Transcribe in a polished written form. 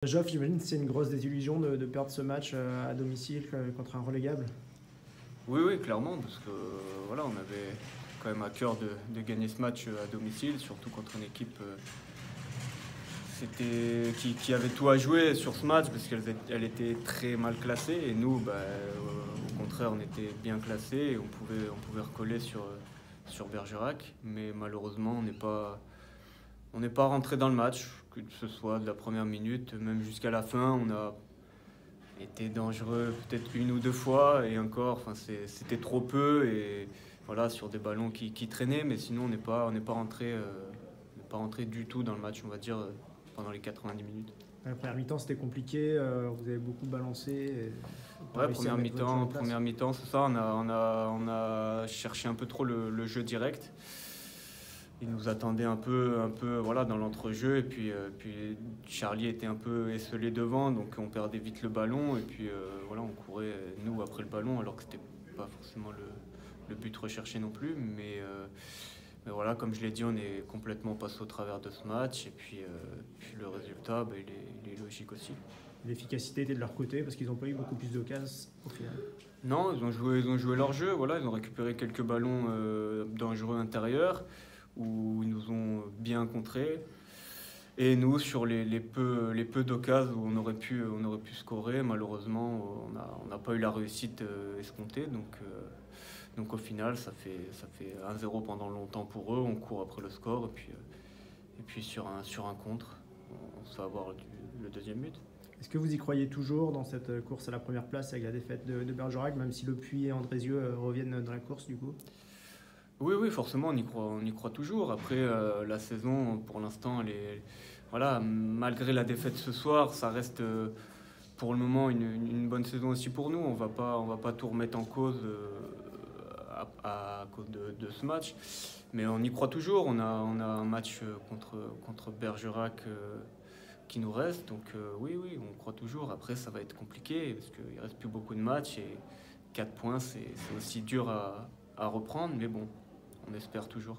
Geoff, j'imagine que c'est une grosse désillusion de perdre ce match à domicile contre un relégable. Oui, oui, clairement, parce que voilà, on avait quand même à cœur de gagner ce match à domicile, surtout contre une équipe qui avait tout à jouer sur ce match, parce qu'elle était très mal classée, et nous, au contraire, on était bien classés, et on pouvait recoller sur Bergerac, mais malheureusement, on n'est pas rentré dans le match, que ce soit de la première minute, même jusqu'à la fin, on a été dangereux peut-être une ou deux fois et encore, enfin, c'était trop peu et voilà, sur des ballons qui traînaient, mais sinon on n'est pas rentré du tout dans le match, on va dire, pendant les 90 minutes. La première mi-temps, c'était compliqué, vous avez beaucoup balancé et pas Ouais, réussi à mettre votre jeu en place. première mi-temps, c'est ça, on a cherché un peu trop le jeu direct. Il nous attendait un peu voilà, dans l'entrejeu et puis Charlie était un peu esselé devant, donc on perdait vite le ballon et puis voilà, on courait nous après le ballon alors que c'était pas forcément le but recherché non plus, mais voilà, comme je l'ai dit, on est complètement passé au travers de ce match et puis le résultat, il est logique aussi. L'efficacité était de leur côté parce qu'ils n'ont pas eu beaucoup plus d'occasions au final. Non, ils ont joué leur jeu, voilà, ils ont récupéré quelques ballons dangereux intérieurs où ils nous ont bien contrés. Et nous, sur les peu d'occasions où on aurait pu scorer, malheureusement, on n'a pas eu la réussite escomptée. Donc au final, ça fait 1-0 pendant longtemps pour eux. On court après le score et puis sur un contre, on se fait avoir le deuxième but. Est-ce que vous y croyez toujours dans cette course à la première place avec la défaite de Bergerac, même si Le Puy et Andrézieux reviennent dans la course du coup? Oui, oui, forcément, on y croit toujours. Après, la saison, pour l'instant, voilà, malgré la défaite ce soir, ça reste pour le moment une bonne saison aussi pour nous. On va pas tout remettre en cause à cause de ce match, mais on y croit toujours. On a un match contre Bergerac qui nous reste, donc oui, oui, on croit toujours. Après, ça va être compliqué parce qu'il reste plus beaucoup de matchs et 4 points, c'est aussi dur à reprendre, mais bon, on espère toujours.